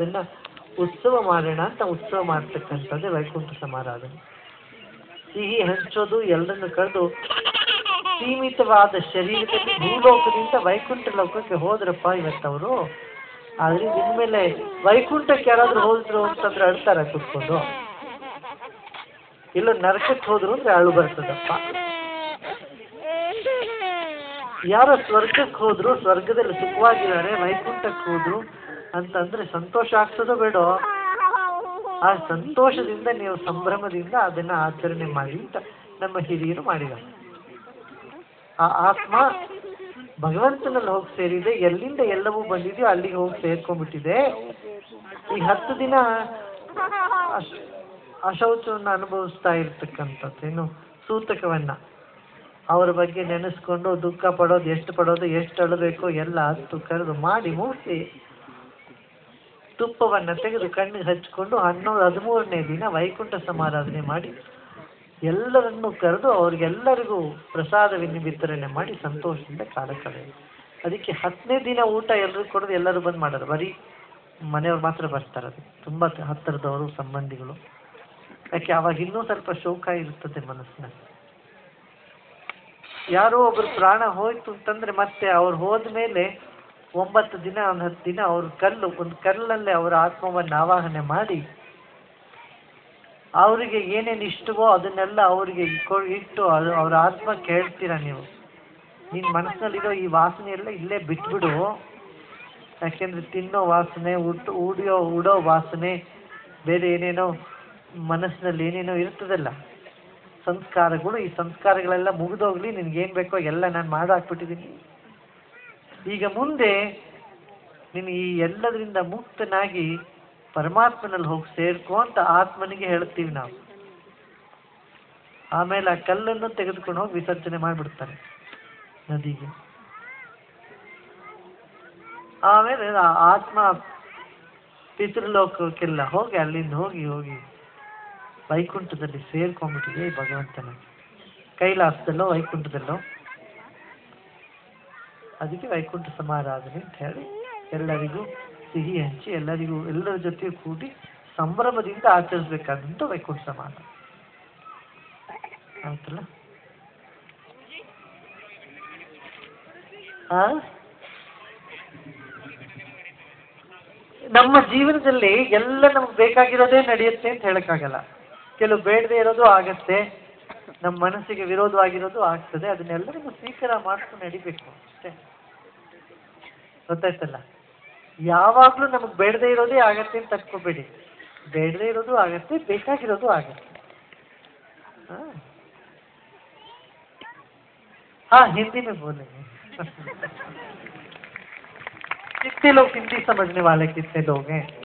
ಅದನ್ನ ಉತ್ಸವ ಮಾಡೋಣ ಅಂತ ಉತ್ಸವ ಮಾಡ್ತಕ್ಕಂಥದ್ದೇ ವೈಕುಂಠ ಸಮಾರಾಧನೆ. ಸಿಹಿ ಹಂಚೋದು ಎಲ್ಲರನ್ನು ಕರೆದು ಸೀಮಿತವಾದ ಶರೀರದಲ್ಲಿ ಭೂಲೋಕದಿಂದ ವೈಕುಂಠ ಲೋಕಕ್ಕೆ ಹೋದ್ರಪ್ಪ ಇವತ್ತವರು, ಆದ್ರೆ ಇನ್ಮೇಲೆ ವೈಕುಂಠಕ್ಕೆ ಯಾರಾದ್ರೂ ಹೋದ್ರು ಅಂತಂದ್ರೆ ಅಳ್ತಾರ ಕೂತ್ಕೊಂಡು, ಇಲ್ಲ ನರಕಕ್ಕೆ ಹೋದ್ರು ಅಂದ್ರೆ ಅಳು ಬರ್ತದಪ್ಪ. ಯಾರೋ ಸ್ವರ್ಗಕ್ಕೆ ಹೋದ್ರು, ಸ್ವರ್ಗದಲ್ಲಿ ಸುಖವಾಗಿದ್ದಾರೆ, ವೈಕುಂಠಕ್ಕೆ ಹೋದ್ರು ಅಂತಂದ್ರೆ ಸಂತೋಷ ಆಗ್ತದೋ ಬೇಡೋ? ಆ ಸಂತೋಷದಿಂದ ನೀವು ಸಂಭ್ರಮದಿಂದ ಅದನ್ನ ಆಚರಣೆ ಮಾಡಿ ಅಂತ ನಮ್ಮ ಹಿರಿಯರು ಮಾಡಿದ್ದಾರೆ. ಆ ಆತ್ಮ ಭಗವಂತನಲ್ಲಿ ಹೋಗಿ ಸೇರಿದೆ, ಎಲ್ಲಿಂದ ಎಲ್ಲವೂ ಬಂದಿದೆಯೋ ಅಲ್ಲಿಗೆ ಹೋಗಿ ಸೇರ್ಕೊಂಡ್ಬಿಟ್ಟಿದೆ. ಈ 10 ದಿನ ಅಶೌಚವನ್ನು ಅನುಭವಿಸ್ತಾ ಇರ್ತಕ್ಕಂಥದ್ದೇನು ಸೂತಕವನ್ನ ಅವರ ಬಗ್ಗೆ ನೆನೆಸ್ಕೊಂಡು ದುಃಖ ಪಡೋದು, ಎಷ್ಟು ಅಳಬೇಕು ಎಲ್ಲ ಹತ್ತು ಕರೆದು ಮಾಡಿ ಮುಗಿಸಿ ತುಪ್ಪವನ್ನ ತೆಗೆದು ಕಣ್ಣಿಗೆ ಹಚ್ಕೊಂಡು 13ನೇ ದಿನ ವೈಕುಂಠ ಸಮಾರಾಧನೆ ಮಾಡಿ ಎಲ್ಲರನ್ನೂ ಕರೆದು ಅವ್ರಿಗೆಲ್ಲರಿಗೂ ಪ್ರಸಾದವನ್ನು ವಿತರಣೆ ಮಾಡಿ ಸಂತೋಷದಿಂದ ಕಾಲ ಕಳೆಯೋದು. ಅದಕ್ಕೆ 10ನೇ ದಿನ ಊಟ ಎಲ್ಲರೂ ಕೊಡೋದು, ಎಲ್ಲರೂ ಬಂದು ಮಾಡೋದು, ಬರೀ ಮನೆಯವ್ರು ಮಾತ್ರ ಬರ್ತಾರೆ. ಅದು ತುಂಬ ಹತ್ತಿರದವರು ಸಂಬಂಧಿಗಳು. ಯಾಕೆ ಅವಾಗ ಇನ್ನೂ ಸ್ವಲ್ಪ ಶೋಕ ಇರ್ತದೆ ಮನಸ್ಸಿನಲ್ಲಿ. ಯಾರೋ ಒಬ್ರು ಪ್ರಾಣ ಹೋಯ್ತು ಅಂತಂದ್ರೆ ಮತ್ತೆ ಅವ್ರು ಹೋದ್ಮೇಲೆ 9 ದಿನ 10 ದಿನ ಅವ್ರ ಒಂದು ಕಲ್ಲಲ್ಲೇ ಅವರ ಆತ್ಮವನ್ನು ಆವಾಹನೆ ಮಾಡಿ ಅವರಿಗೆ ಏನೇನು ಇಷ್ಟವೋ ಅದನ್ನೆಲ್ಲ ಅವರಿಗೆ ಇಟ್ಟು ಅವ್ರ ಆತ್ಮ ಕೇಳ್ತೀರಾ ನೀವು, ನಿನ್ನ ಮನಸ್ಸಿನಲ್ಲಿರೋ ಈ ವಾಸನೆ ಎಲ್ಲ ಇಲ್ಲೇ ಬಿಟ್ಬಿಡು. ಯಾಕೆಂದ್ರೆ ತಿನ್ನೋ ವಾಸನೆ, ಉಡೋ ವಾಸನೆ, ಬೇರೆ ಏನೇನೋ ಮನಸ್ಸಿನಲ್ಲಿ ಏನೇನೋ ಇರ್ತದಲ್ಲ ಸಂಸ್ಕಾರಗಳು, ಈ ಸಂಸ್ಕಾರಗಳೆಲ್ಲ ಮುಗಿದೋಗ್ಲಿ, ನಿನ್ಗೇನು ಬೇಕೋ ಎಲ್ಲ ನಾನು ಮಾಡಾಕ್ಬಿಟ್ಟಿದ್ದೀನಿ. ಈಗ ಮುಂದೆ ನೀನು ಈ ಎಲ್ಲದರಿಂದ ಮುಕ್ತನಾಗಿ ಪರಮಾತ್ಮನಲ್ಲಿ ಹೋಗಿ ಸೇರ್ಕೋ ಅಂತ ಆತ್ಮನಿಗೆ ಹೇಳ್ತೀವಿ ನಾವು. ಆಮೇಲೆ ಆ ಕಲ್ಲನ್ನು ತೆಗೆದುಕೊಂಡು ಹೋಗಿ ವಿಸರ್ಜನೆ ಮಾಡಿಬಿಡ್ತಾರೆ ನದಿಗೆ. ಆಮೇಲೆ ಆ ಆತ್ಮ ಪಿತೃಲೋಕಕ್ಕೆಲ್ಲ ಹೋಗಿ ಅಲ್ಲಿಂದ ಹೋಗಿ ವೈಕುಂಠದಲ್ಲಿ ಸೇರ್ಕೊಂಡ್ಬಿಟ್ಟಿದೆ ಭಗವಂತನ ಕೈಲಾಸದಲ್ಲೋ ವೈಕುಂಠದಲ್ಲೋ. ಅದಕ್ಕೆ ವೈಕುಂಠ ಸಮಾರಾಧನೆ ಅಂತ ಹೇಳಿ ಎಲ್ಲರಿಗೂ ಸಿಹಿ ಹಂಚಿ ಎಲ್ಲರ ಜೊತೆಗೆ ಕೂಡಿ ಸಂಭ್ರಮದಿಂದ ಆಚರಿಸ್ಬೇಕಾದಂತ ವೈಕುಂಠ ಸಮಾರಾಧನೆ ಆಯ್ತಲ್ಲ. ನಮ್ಮ ಜೀವನದಲ್ಲಿ ಎಲ್ಲ ನಮ್ಗೆ ಬೇಕಾಗಿರೋದೇ ನಡೆಯುತ್ತೆ ಅಂತ ಹೇಳಕ್ಕಾಗಲ್ಲ. ಕೆಲವು ಬೇಡದೇ ಇರೋದು ಆಗತ್ತೆ, ನಮ್ಮ ಮನಸ್ಸಿಗೆ ವಿರೋಧವಾಗಿರೋದು ಆಗ್ತದೆ. ಅದನ್ನೆಲ್ಲ ನಾವು ಸ್ವೀಕಾರ ಮಾಡ್ಕೊಂಡು ನಡಿಬೇಕು ಅಷ್ಟೇ. ಗೊತ್ತಾಯ್ತಲ್ಲ? ಯಾವಾಗ್ಲೂ ನಮಗ್ ಬೇಡದೇ ಇರೋದೇ ಆಗತ್ತೆ ಅಂತ ತಕ್ಕೋಬೇಡಿ. ಬೇಡದೇ ಇರೋದು ಆಗತ್ತೆ, ಬೇಕಾಗಿರೋದು ಆಗತ್ತೆ. हिंदी में बोलेंगे. कितने लोग हिंदी समझने वाले कितने लोग हैं?